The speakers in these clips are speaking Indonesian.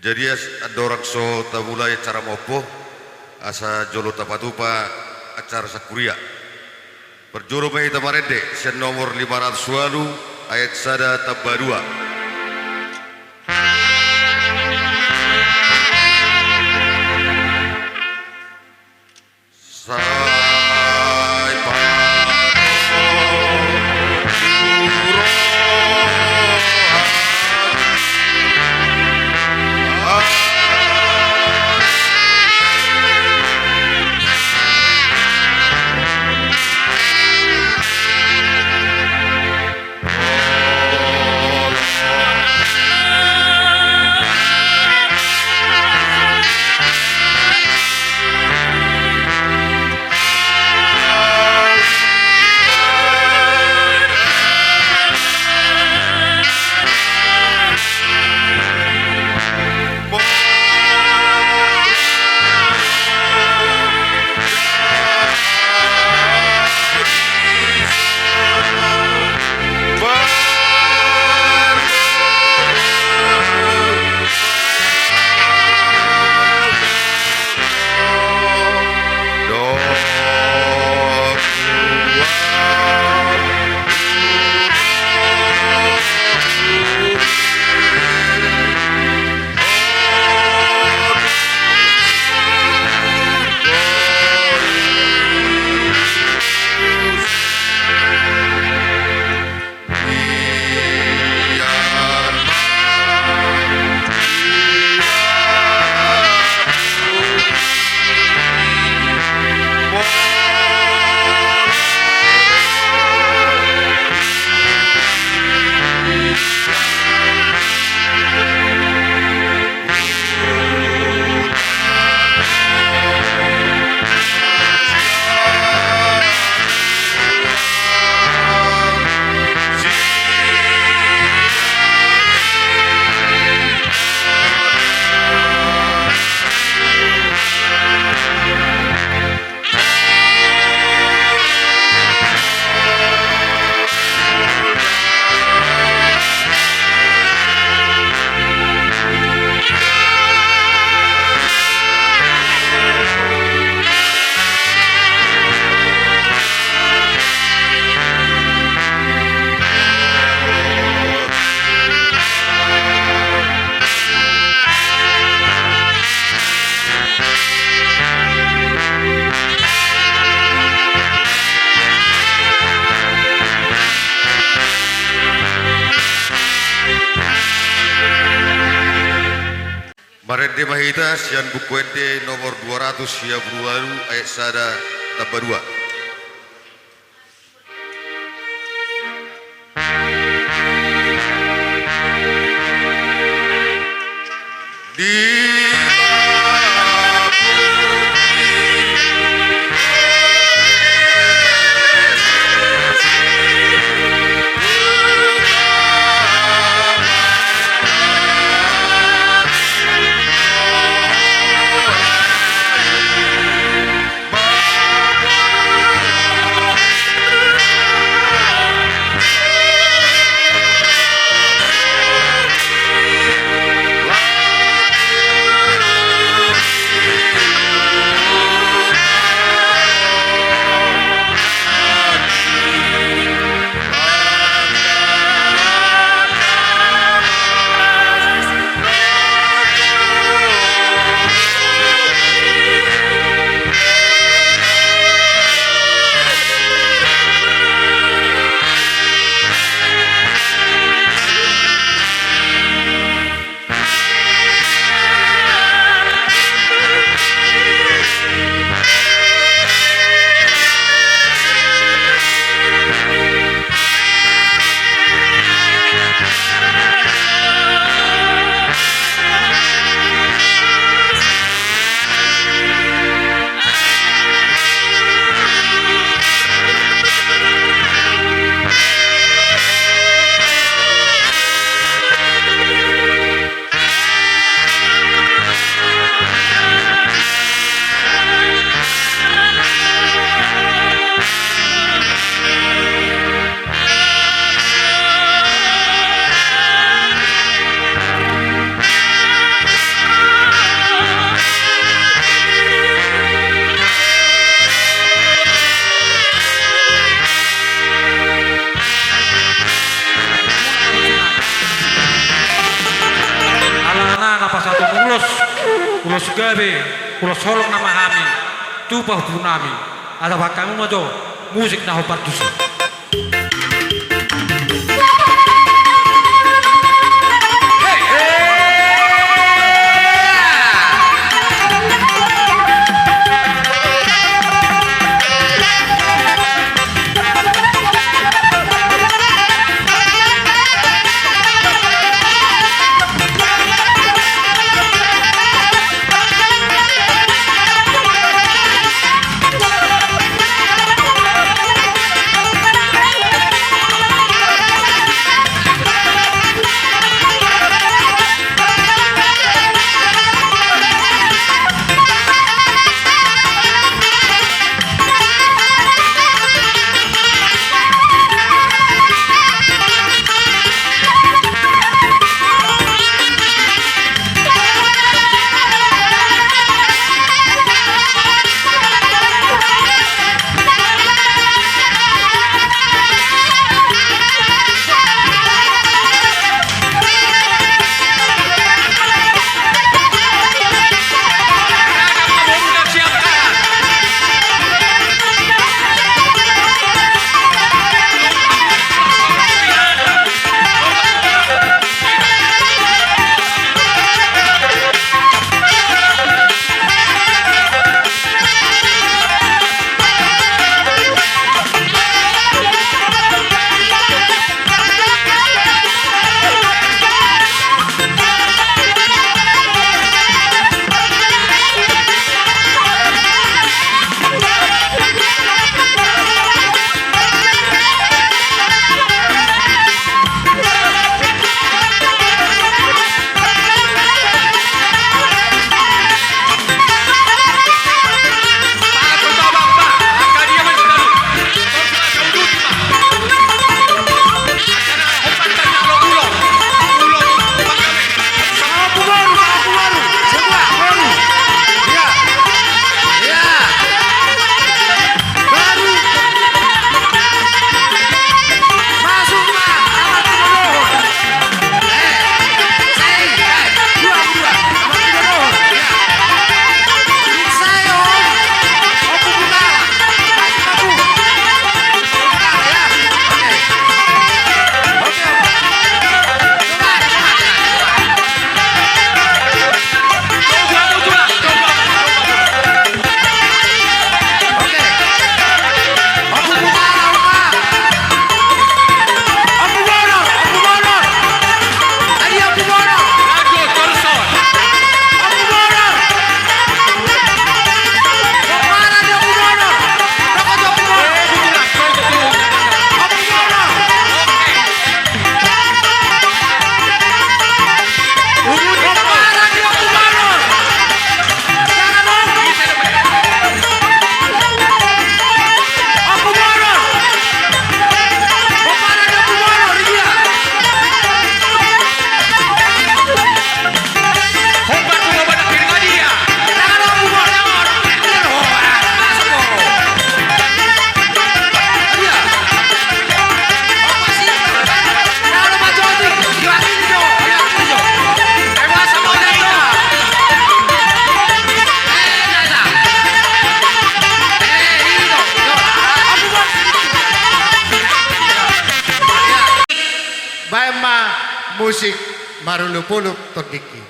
Jadi ada orang so tabulai cara mopo asa jolo tapatupa acara sakuria. Perjuru mai tamarende sen nomor 500 walu ayat sada tabadua. Marende Mahita sian bukuende nomor 200 ya Brualu ayat sada tabadua. Di apa satu ulos gabe, ulos solok nama kami, tupa punami, ada kami mau musik naho partusi. musik marulupulup todiki.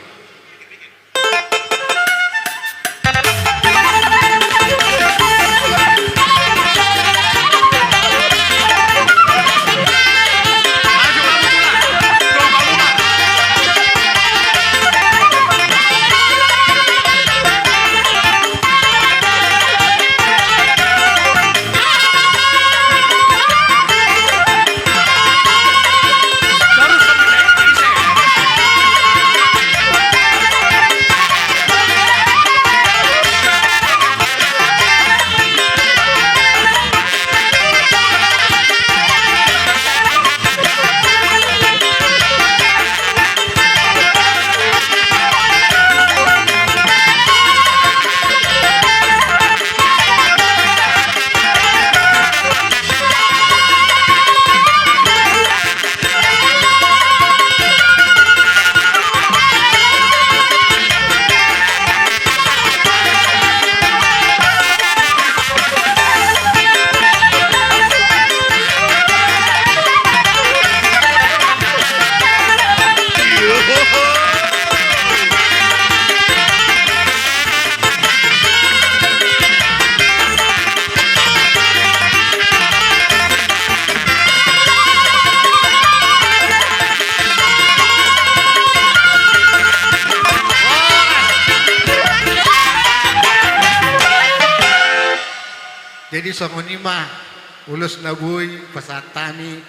Jadi songonima ulos na boy pasatami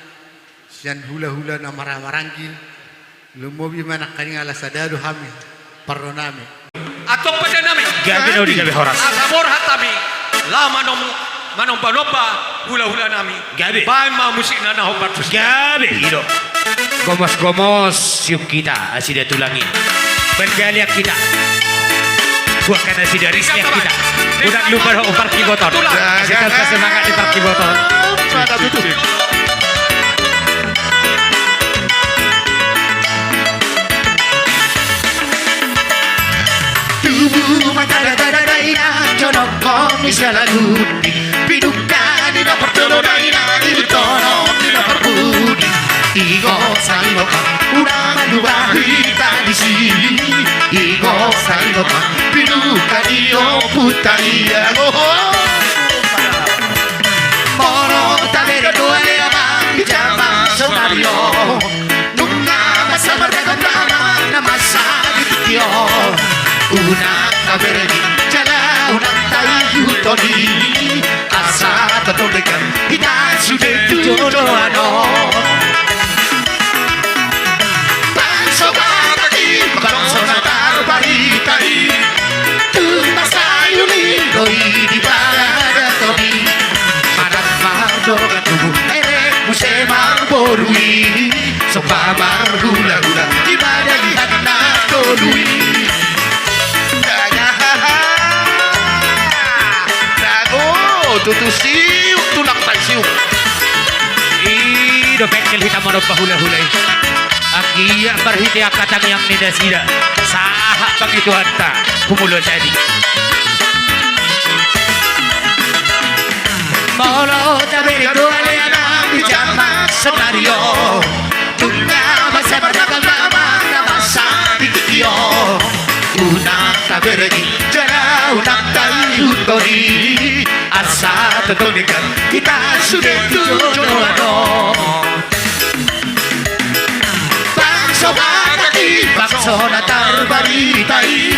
siyan hula-hula na maramarangki lumobi manak kani alasadado hami parro nami. Atong pada nami. Gabi daw di gabi horas. Asabor hatami. Lama manong panopa hula-hula nami. Gabi. Bahan mga musik na nahopat. Gabi iro. Gomos-gomos yung kita asida tulangin. Bergaliak kita. Buatkan asida risliak kita. Udah lupa ho parki motor. Kita semangat di parki motor. Pada tutup. Tubuh magdadadadayna, jonog ko ni siya lagudi. Pinuka ni na pertolonayna, ilutono ni na perbudi. Igo sa ilo ka, una malubahi di sini. Igo sa ilo ka, pinuka ni o putania. Moro tabere duele abang di jama sonario. Nunga masamar kagandama na masagityo. Una kabereni jala unang tayo toni asa tatolekan kita sudah tujuan bangsa bataki bangsa natar baritai tumbas tayo lindoi di parada toni marat mardo tubuh erek musemar borui sopamar hula-hula di badan hana tolui. Tutusiu tulak tansiu. Dompet hitam marot pahula-hulay. Akia berhiti akatang yang nidasida. Saha pang itu hanta. Kumulo tadi. Molo tabiri duale anam di jama senario. Tungga masa berdagang mama masa dikio. Unang tabiri jara unang tayu tori. Asa tetonikan kita sudah tujuan. Bangsa bataki bangsa natar baritai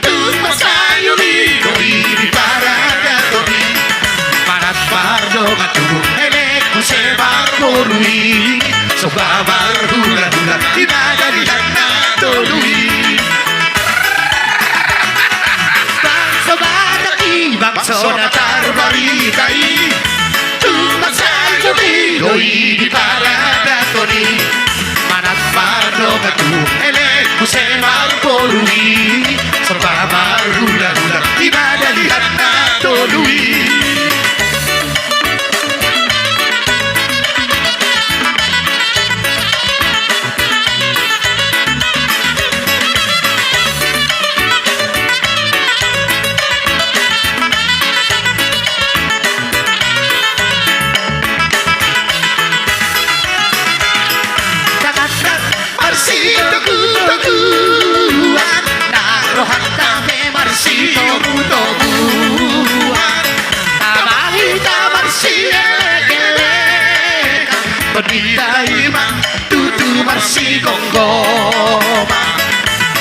tumbas tayo lindoi di parada toni marat pardo matubuh elek musemar borui sobabar hula-hula di badan hana tolui. Bangsa bataki bangsa natar baritai tumbas tayo lindoi di parada toni marat pardo matubuh elek musemar borui sobabar hula-hula di badan hana tolui. Marsi Gonggoma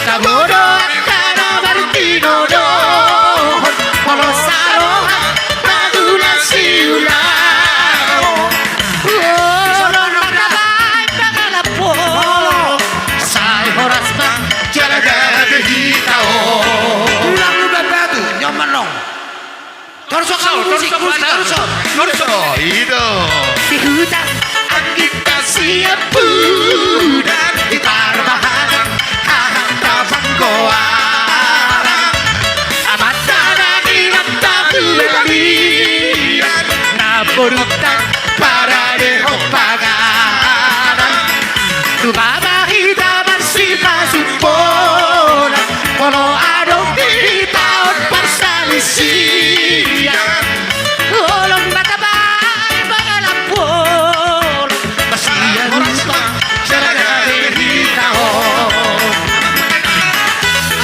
Tabodo Akara Martino Don Polo Saroha Magula Siulao Solo Nagabay Pagalapo Say Horas Ba Jalaga de Hitao Ulang lu bebedu, nyamanong. Torso musik. Itu. Di hutan kita siap budak gitar bahagia hantam goara amatana dinata kueli na borutan para de hopagana tu baba hita masih pasupona polo adong kita on parsalisia olong matabay pangalapon basian pa jalaga de hitao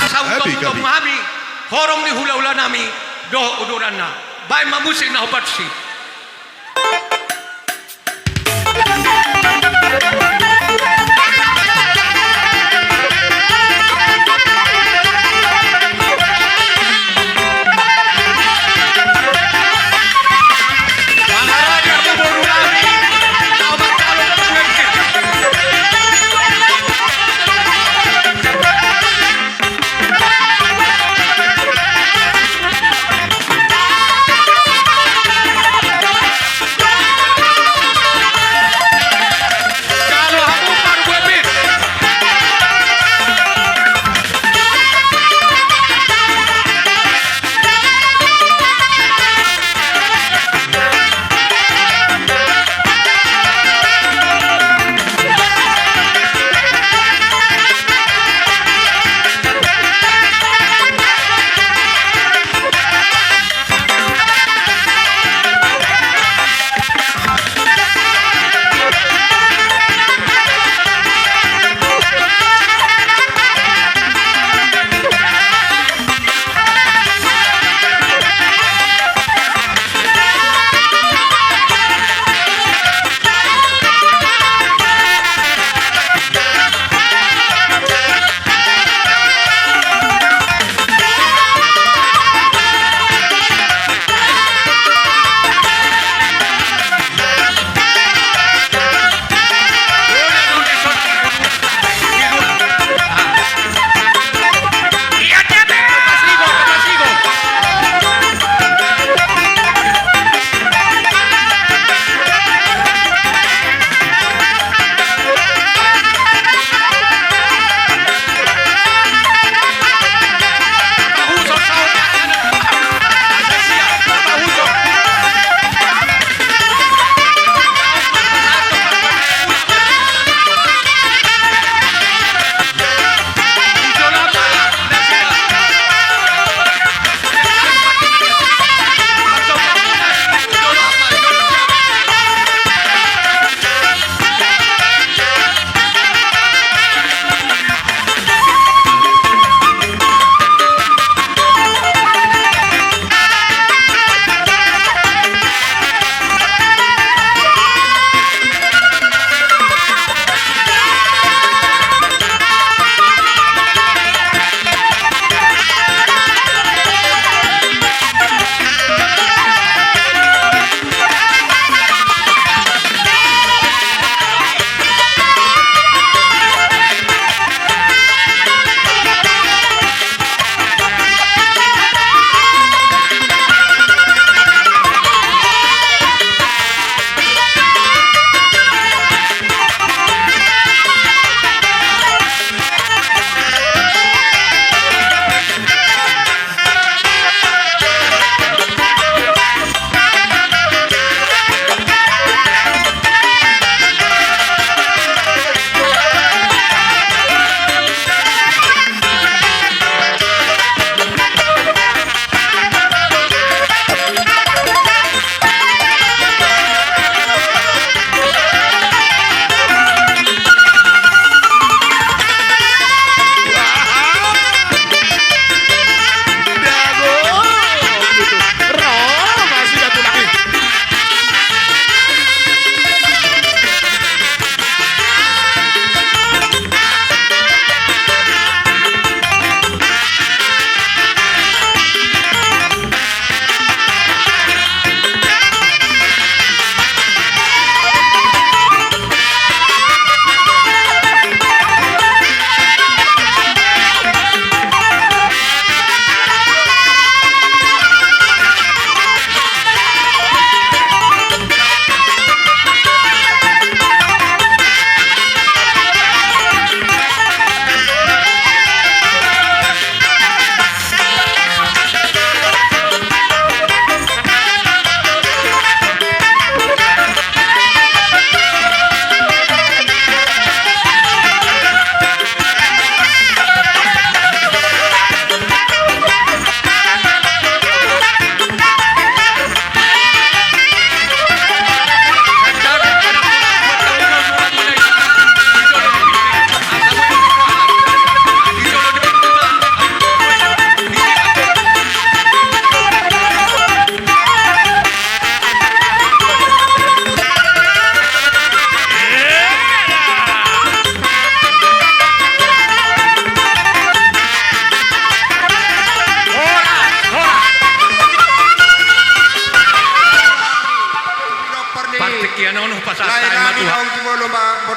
Asa untuk memahami horong ni hula-hula nami do uduran na. Baik mamusik na obat si.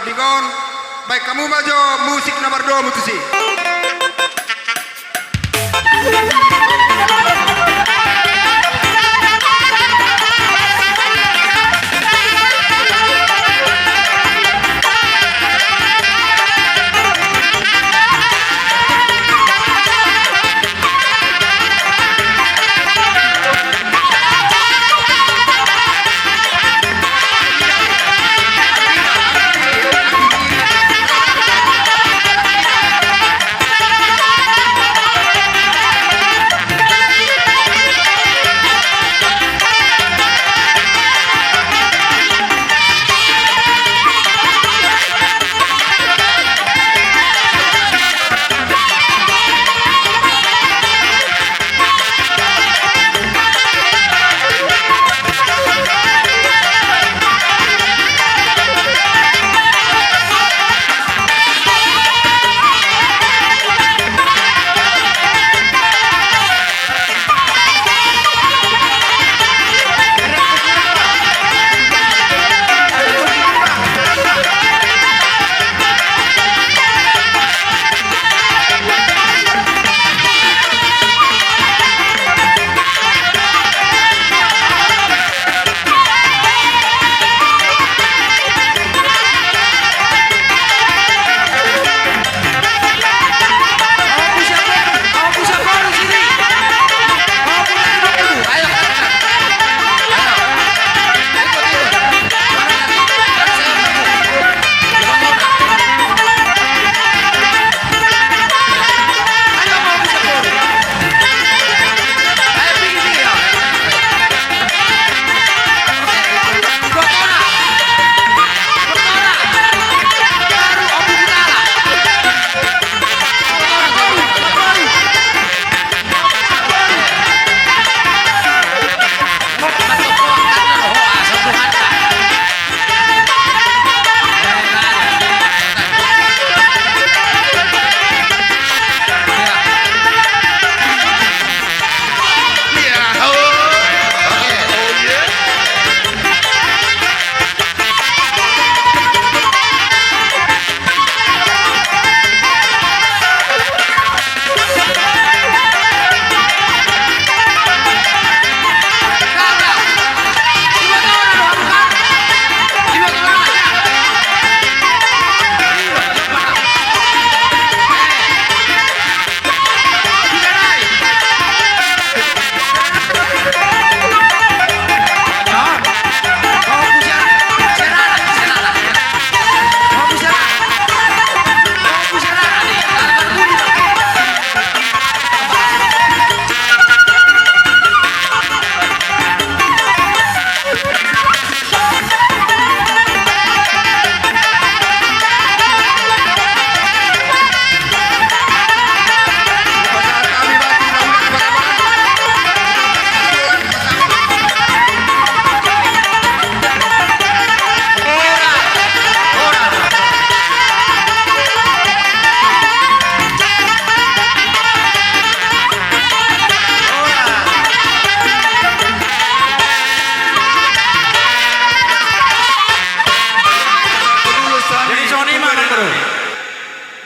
Dikon. Baik kamu maju musik nomor 2 mutusi.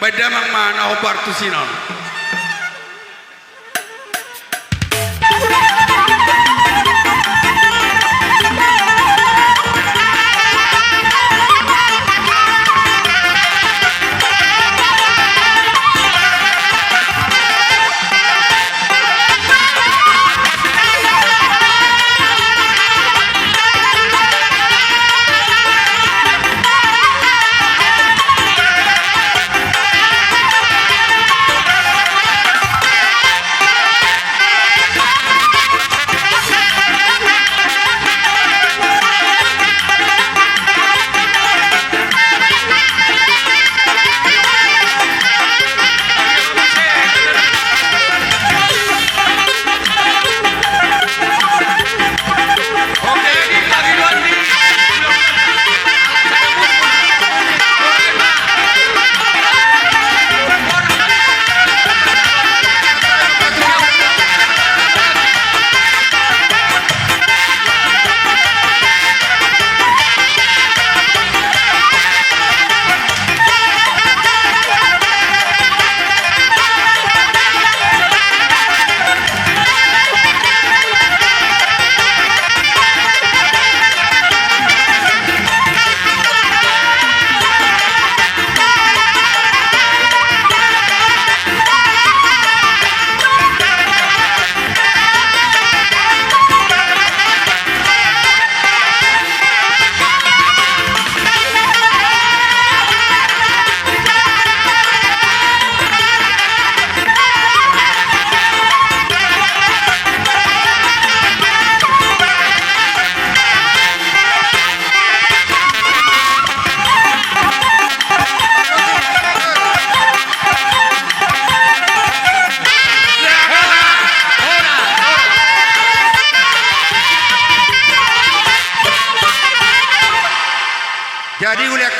Badamang mana obar tu sinon.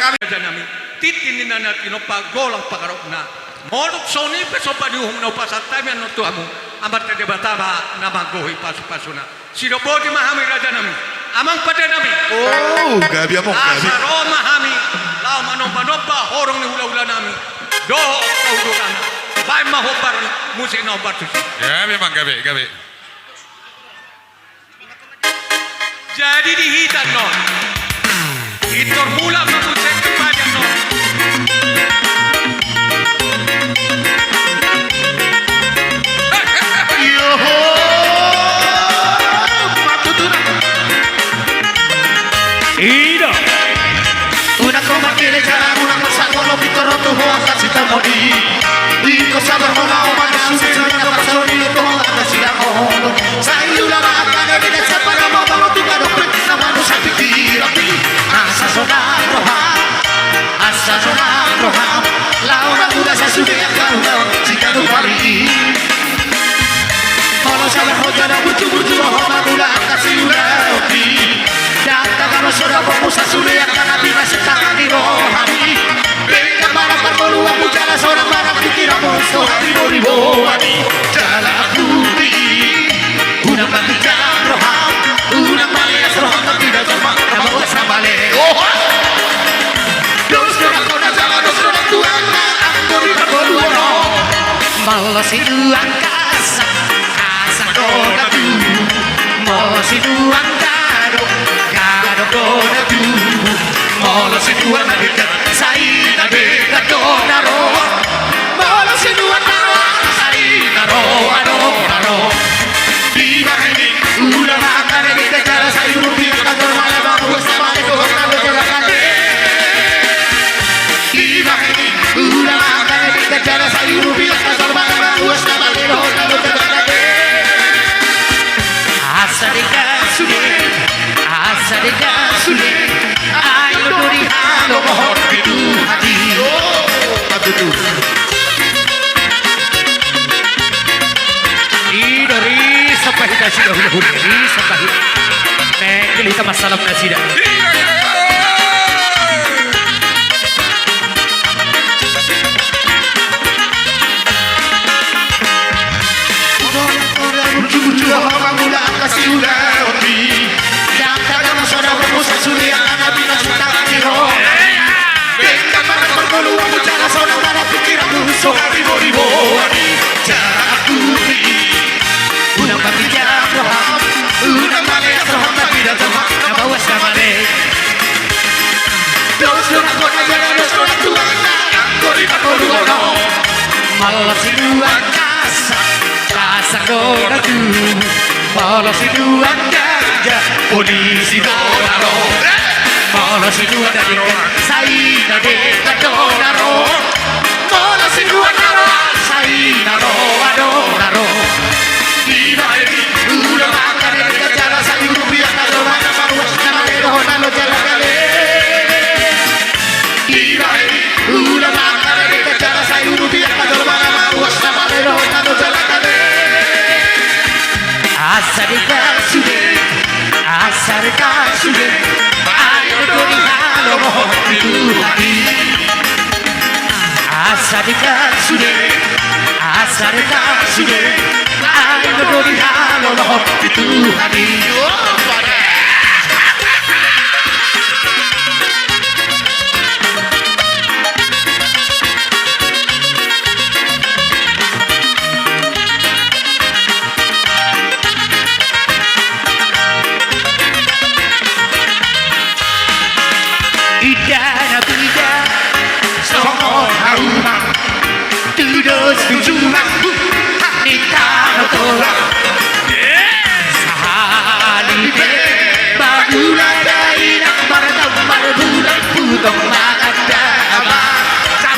kami. Janami titin na kinopa gola pagarok na modok soni pesopa di umno pasatami ano tu amu amat de bataba na magohi pasuna sirobodi mahami rajanami amang padanami Oh, gabi mo, gabi. asaro mahami lao manompa horong ni hula nami do kaudurana bai mahobar musik na obar Ya memang gabe. jadi dihitan no itor mula mengusik kepada no Ida. Una coma que le echará una cosa con los pitos rotos o hasta si te morí. Y cosa de rola o más que su señora para sonir toda la ciudad mono. Salió la vaca de vida se para mamá no tu caro la mano se piquira aquí. Hasta sonar roja. La hora dura se sube a cada chica de París. Solo sabe joder a mucho bajo la dura casi una aquí. Data karo soda pemusa sule yang kana bina sekarang di rohani. Beda para perlu aku jalan seorang para pikiran musuh ribu ani. Jalan putih, una matikan roham, una malias roham tapi tidak cuma nama usaha balik. Dos orang kau dah jalan dos orang tuan aku di berdua roh. Malas itu angkasa, asa kau dah tu. Malas itu angkasa. Gonna do Molo si dua na dekat Saina dekat donaro Molo si dua naro Saina ro Viva ini Udah makan ini Dekat sayur Biar kantor malam Aku sama itu Kita berjalan Viva ini Udah makan ini Dekat sayur Biar kantor malam Aku sama itu Kita berjalan Asarika sudah Asarika sudah Ayo duri halo mohon itu hati Patutu Dari sampai kita sudah hulu dari sampai kita kita masalah nasida. Bucu-bucu orang mula kasih udah Jangan saudara bermusa suri anak bina suka kiro Bengkak pada pergoluan bucara saudara pikiran musuh ribu ani Cara aku Una papikiran roham Una malias roham tapi dah termak Nabawas namane Dos orang kota jalan dos orang tuan Aku di pergoluan Malas hidup kasa Kasa kota tu Malas hidup ganja Polisi donaro Malas hidup dari Saina dekat donaro Malas hidup donaro Saina donaro Tidak ini Udah makan dekat jalan Sayur rupiah Kalau mana marwas Nama lerohona lo jalan kali Tidak ini Udah makan dekat jalan Sayur rupiah Kalau mana marwas Nama lerohona lo jalan kali Asarika sudah Ayo duri halo mohon itu hati Asarika sudah Ayo duri halo mohon itu hati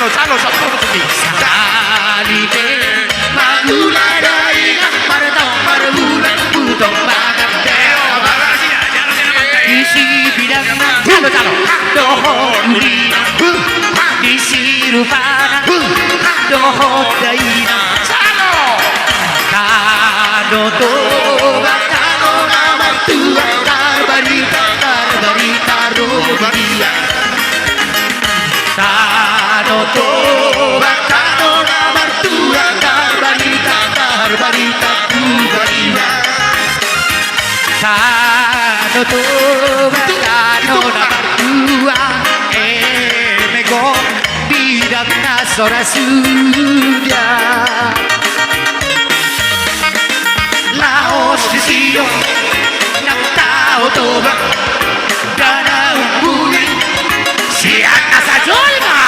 Sano satu lagi. Salibe magulay para daw marbulan putong maganda. Isi bilang jalo dohon ulina. Isi rupana dohon daina. Sano kano to bakano naman tuwa barbarita robaria. Tano toba tano na martua barbarita barbarita barbarita. Tano toba tano na martua mego bidang na sorasudia. Laos di siyo ng tao toba dana umbuli siya sa Jolma.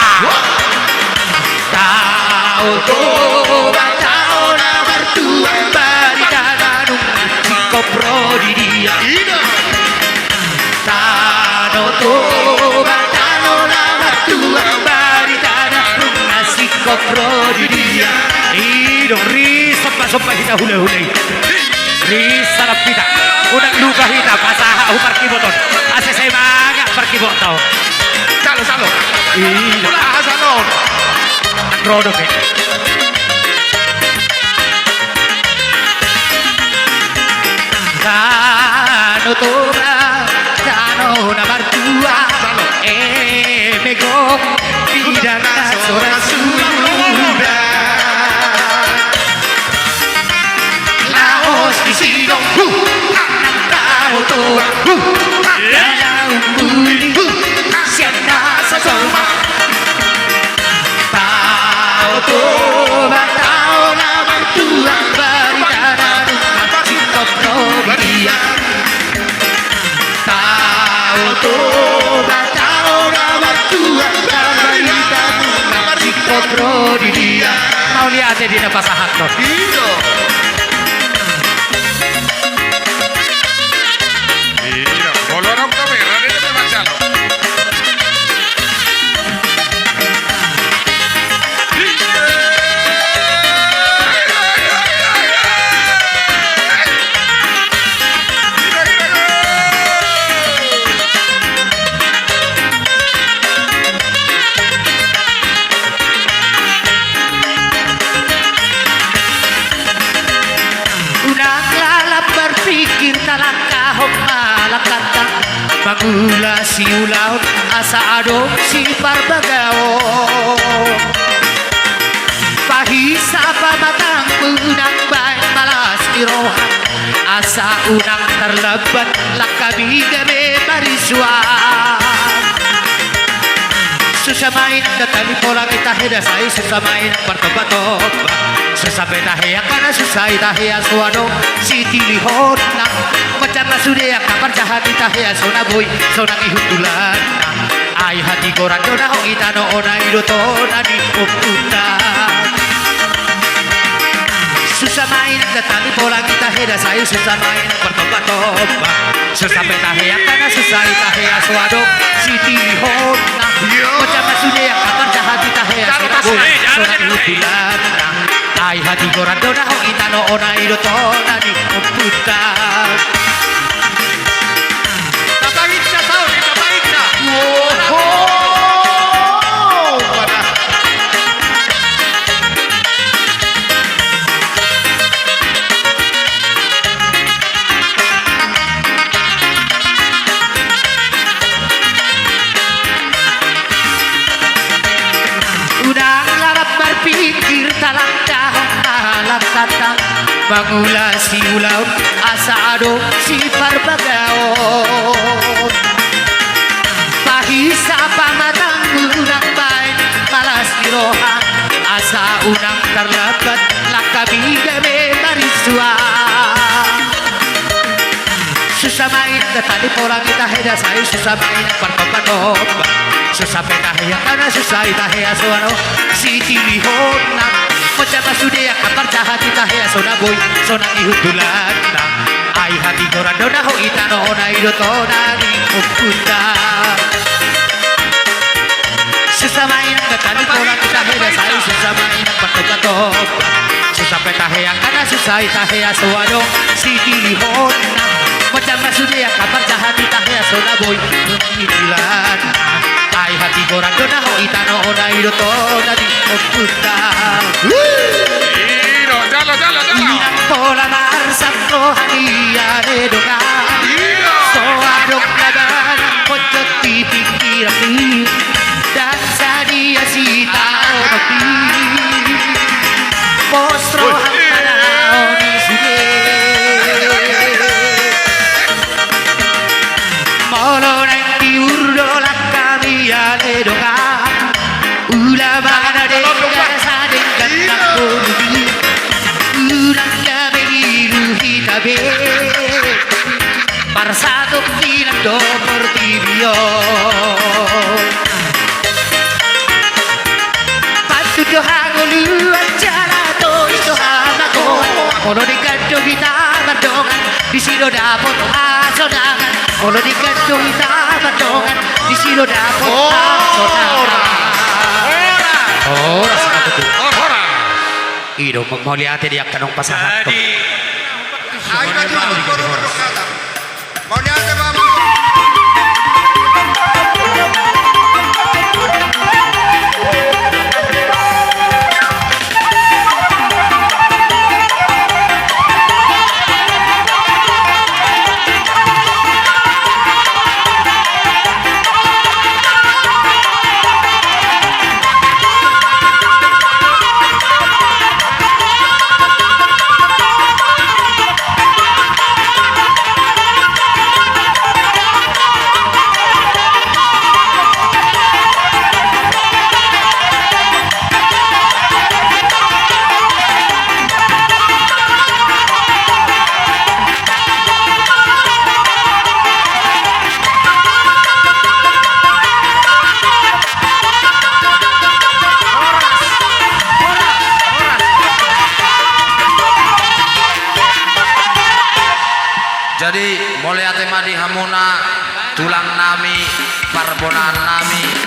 Tao Toba tao na martua barita na nung siko prodidia. Tano toba tano na martua Barita na nung siko prodidia. Idong risa pasok pa hita hula-hulay. Risa rapita. Unang luka hita pasaha ho parkiboton. Asa say mga parkiboton. Salo Idong Wala salon ang rodo ke. Tano toba tano na martua mego bidang na sorasuda. Laos di siyo ng tao toba dana umbuli siya sa Jolma. Tao toba tao na martua barita na siko prodidia. Tao toba tao na martua barbarita Siko prodidia. Mau lihat di na pasahat no. Bolorong kamera ini macam Unang lalap berpikir talangkah malakata. Magula si ulaw asa adopsi parbagao. Pahisa pamatang unang baik malas irohan. Asa unang terlebat lakabigame bariswan. Susamain datali pola kita heda sai susamain partoba-toba. Susape tahe akana susai tahe asuano siti lihon na macam sude kabar jahat tahe asona boy sona ihutulan. Ai hati koran dona ho itano ona iroto nani okuta. Susamain datali pola kita heda sai susamain partoba-toba. Susape tahe akana susai tahe asuano siti lihon na macam sude kabar jahat tahe asona boy sona ihutulan. Ai hati koran dona ho itano ona iroto nani okuta. Tapaitsa tao, tapaitsa. Udang larap berpikir talangkah malakata. Mangula si ulaw asa adopsi parbagao. Pahisa pamatang unang baik malas diroha. Asa unang terlebat lakabigame mariswa. Susamain datali pola kita heda sai susamain partoba-toba. Susape tahe akana susai tahe asuano siti lihon na macam sude kabar jahat tahe asona boy sona ihutulan na. Ai hati koran dona ho itano ona iroto nani okuta. Susamain datali pola kita heda sai susamain partoba-toba. Susape tahe akana susai tahe asuano siti lihon na macam sude kabar jahat tahe asona boy sona ihutulan na. Ai hati koran dona ho itano ona iroto nani okuta. Jalo. Inang pola marsap rohania redonga. Soadok lagan pojok di pikiran dan sadia sita gabi Parsado pinando por tibio Patuduhan uluan jalato Isuhan ako Ono di kanto kita berdongan Di sino dapot asonangan Ono di kanto kita berdongan Di sino dapot asonangan Oras na ito Iro magmauliate di akanong pasahat Jadi, Ay, maju, baru berdokada. Mau niate babu. Jadi mulai ate madi hamuna tulang nami parbonan nami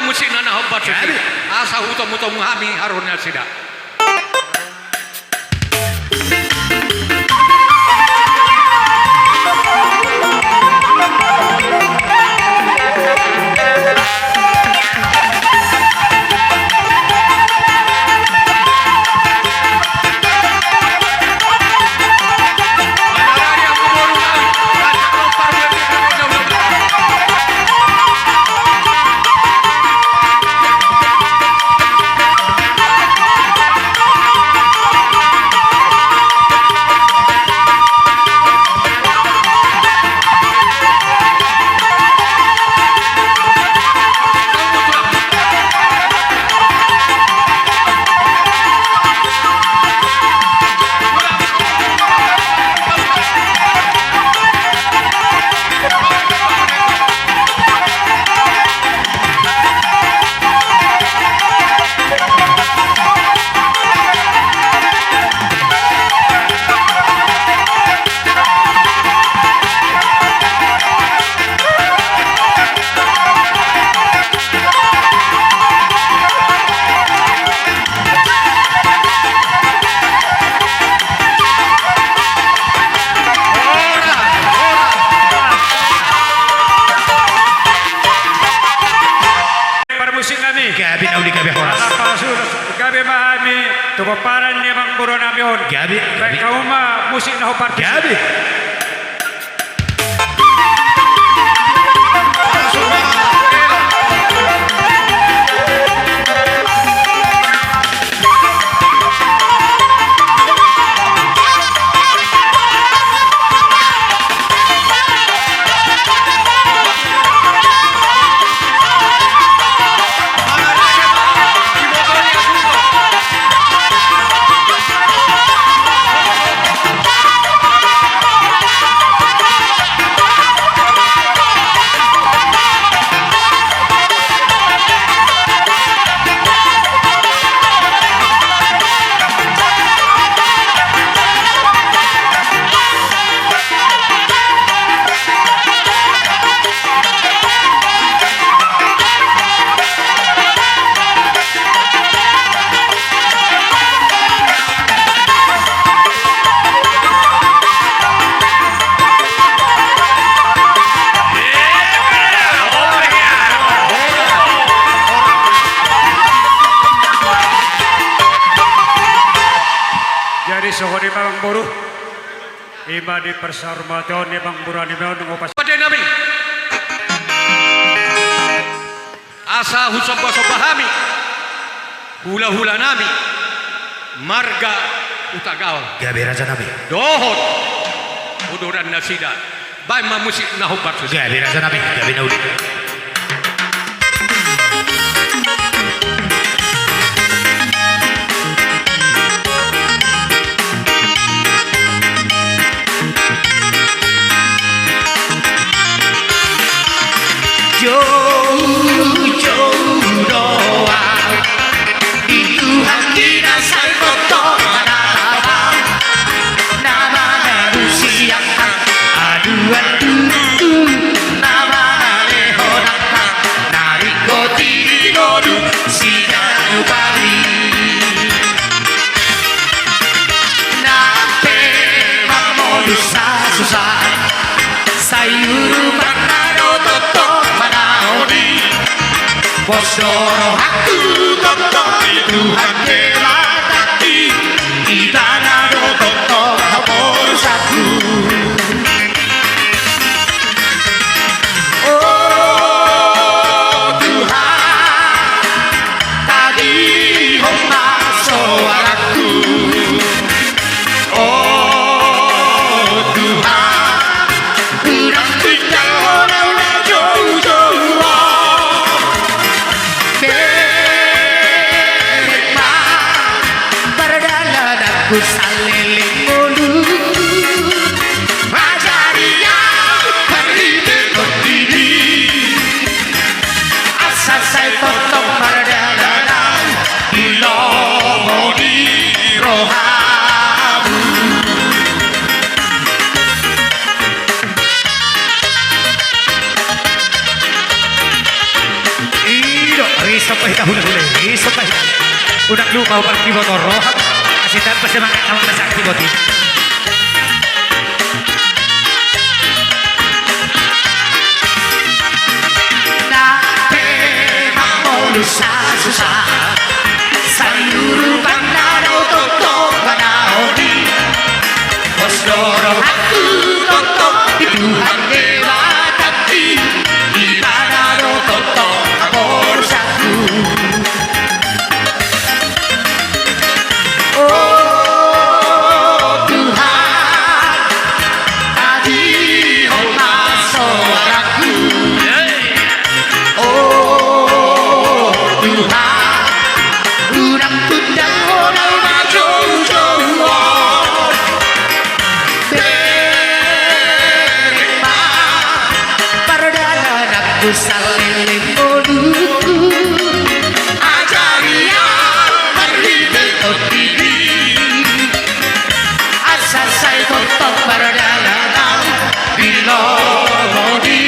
musik na nahobat sila. Asa hutom-hutom kami haron na sila. Gubaparan ni Mang Buro namin. Gabi. Kaya kau mah musik na ho party. Gabi. Jadi soho ni Mang Buro. Ima di persarmatan ni Mang Buro ni mengupas. Pada nami asa husabah hami hula-hula nami marga utagaw Gabi Raja Nabi. dohot uduran nasida bay mamusik na hubat Gabi Raja Nabi. Gabi Naudi. Jauh-jauh doa itu hati nasai kotor nama manusia aduh nama lehonak nari koti nodu sinar bali nape mamolu susah sayur panado toto manaoni Bosoro aku toto Tuhan kelatati Itanado toto Habor satu Oh Tuhan Tadi homa soaraku Oh Tuhan Kurang tinggal orang jauh-jauh Ku saliling mulut Majaria Hari dekot diri Asa saya potong merdana Ilomo di rohamu Ido, riso pa hita hula-hula. Riso pa hita. Udah lupa upang kiboto rohat. Kasi tanpa semangat awak nasak kiboti. Nape mamolu susah Sayur panado toto panaoni Bosdoro aku toto Tuhan dewa tapi Di panado toto Abor satu Oh Tuhan Tadi homa suaraku Oh Tuhan Urang tundang orang jauh-jauh Berima Perdana aku saliling mulutku Ajaria Marlibetot diri Asa saya kotok perdana Bila mau di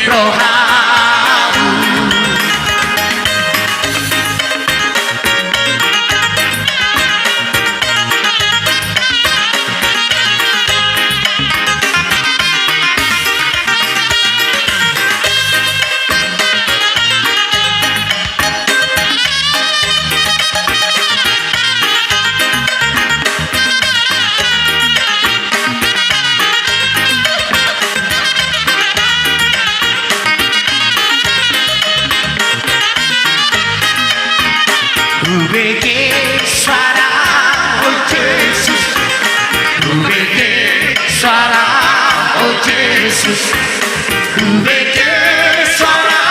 rohamu oh Yesus, ku beke suara,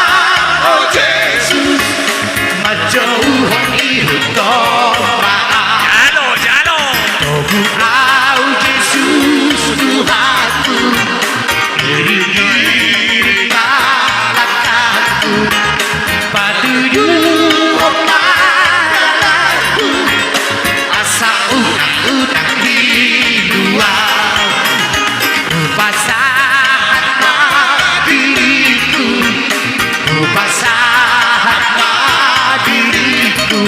oh Yesus, majauhan ihutong maaf. Jalo. Tohu au Yesus Tuhanku, iring-iring malaikat-Ku, patujuh padaku, asa unang-unang hidup, basahan diriku, basahan diriku,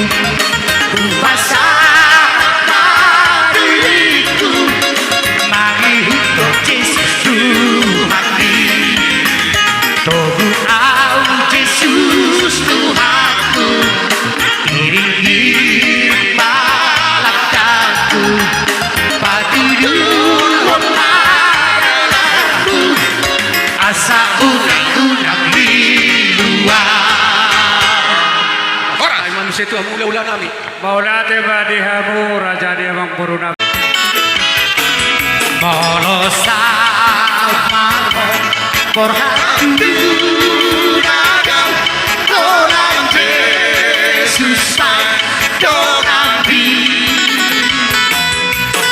basahan diriku, mari untuk Yesus Tuhanku, Tohu au Yesus Tuhanku, iring-iring malaikat-Ku, patujuh padaku, asa unang-unang di luar. Ay manusia itu ang ula-ula namin. Maulate badihamu raja di Amang Buru Nabi. Molosal marmon porhatu dagang orang Yesus dorang di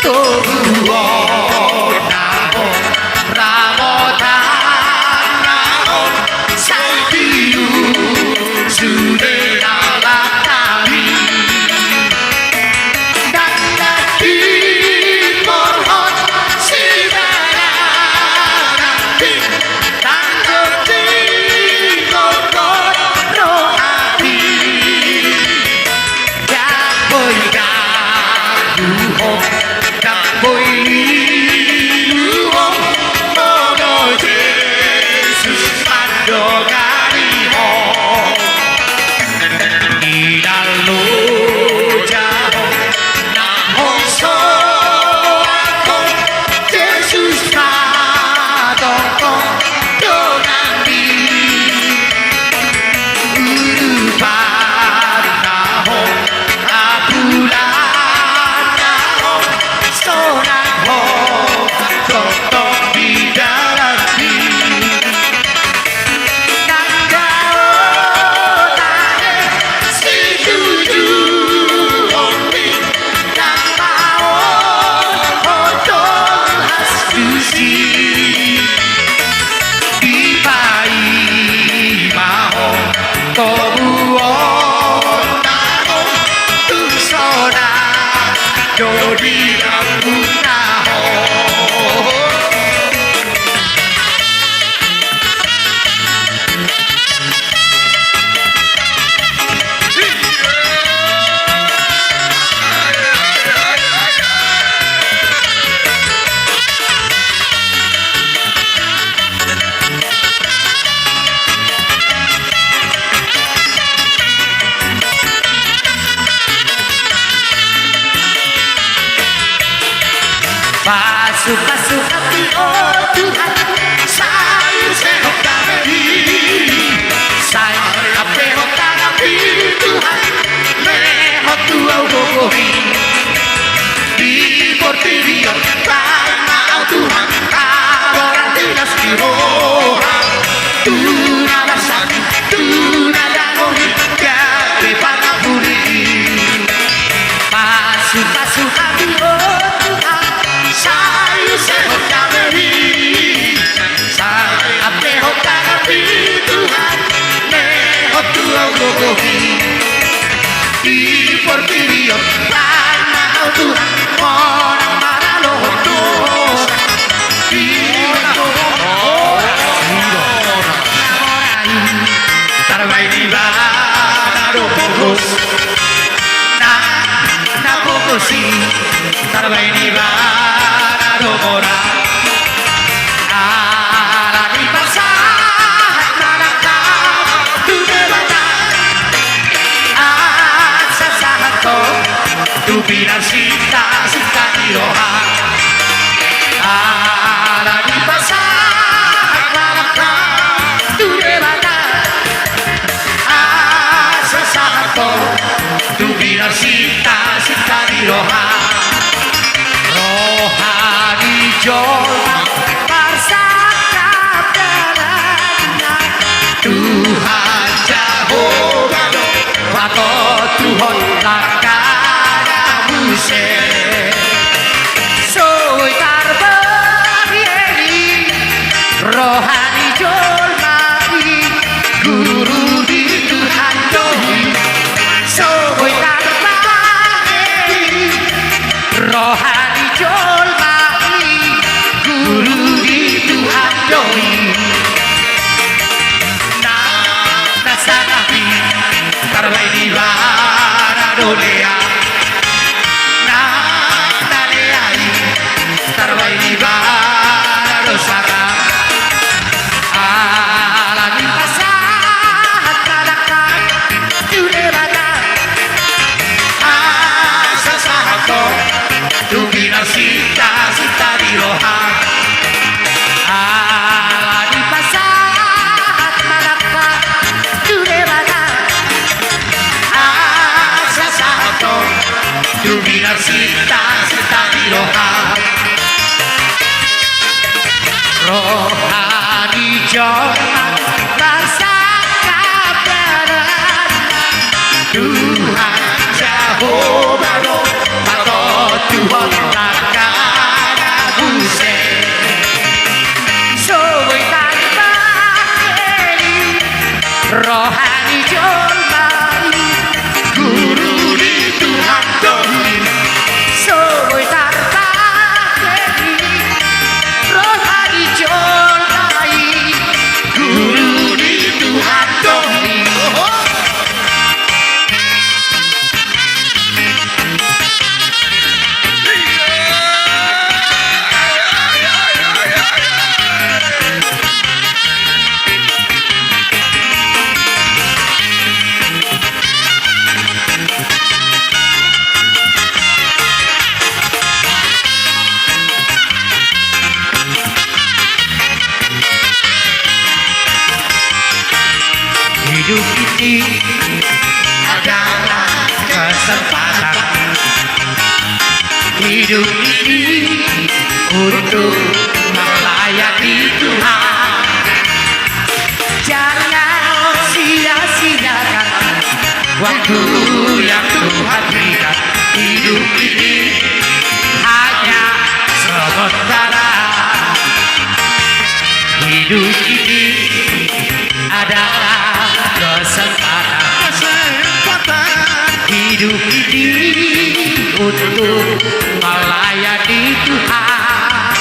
tobuon naon ramotan naon santiu sudah dalam kami dan lagi morhon sidana nanti tanggung di morhon rohani dan boy gaduhong dan boy liluhong mono Yesus pandogarihong idalo jahong nahong soakong Yesus padokong donami urupan nahong apulan nahong sonahong totong bidarati Jodi aku nahong basuh-basuh hati oh Tuhan, saya sehat kami, saya apehot kami Tuhan, lehot tuau bobohi, di portirion karena Tuhan, orang dinas di roha, tuna basani, tuna danoni, gade panapuri, basuh-basuh hati oh Tuhan, saya sehat kami, saya apehot kami Tuhan, lehot tuau bobohi, di portirion karena Tuhan, orang maralohot dosa, di Tarbai di bana do pogos, na pogosi, tarbai di bana do mora, ala di pasar nalaka, tu debata, asa sahato, tu bilang sita di roha, ala di pasar nalaka, tu debata. Tu bilang sita di roha rohani jo lea na leai tarwai di bara dosaka ala di pasahat kalakan tulebana asa sahato tu binasita sita di roha ala di pasahat kalakan tulebana asa sahato tu binasita sita di roha rohani jangan rasa kabaran Tuhan Jehovah atau Tuhan takkan buse sowe tanpa keli rohani jangan guru di Tuhan dohin sowe tanpa keli rohani jangan guru di Tuhan dohin hidup ini adalah kesempatan hidup ini untuk melayani Tuhan jangan sia-siakan waktu yang Tuhan berikan hidup ini hanya sementara hidup ini adalah kesempatan hidup ini untuk melayani Tuhan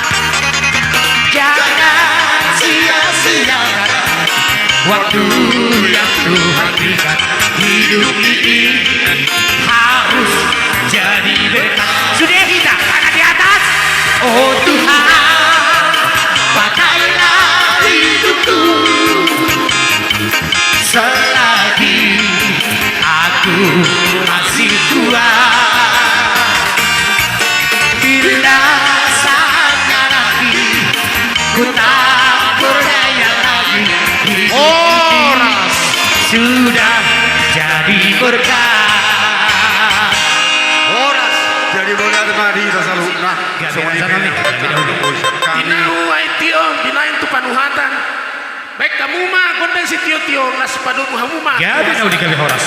jangan sia-siakan waktu yang Tuhan berikan hidup ini harus jadi berkat sudah kita tangan di atas oh Tuhan pakailah hidupku selagi aku masih kuat bila saatnya nanti ku tak berdaya lagi hidup sudah jadi berkah Oras jadi benar mari sasaluna. Tinau ay tiong binain tu panuhatan. Baik kamu mah konten si tio-tio nas padu muhamuma. ya bisa dikali horas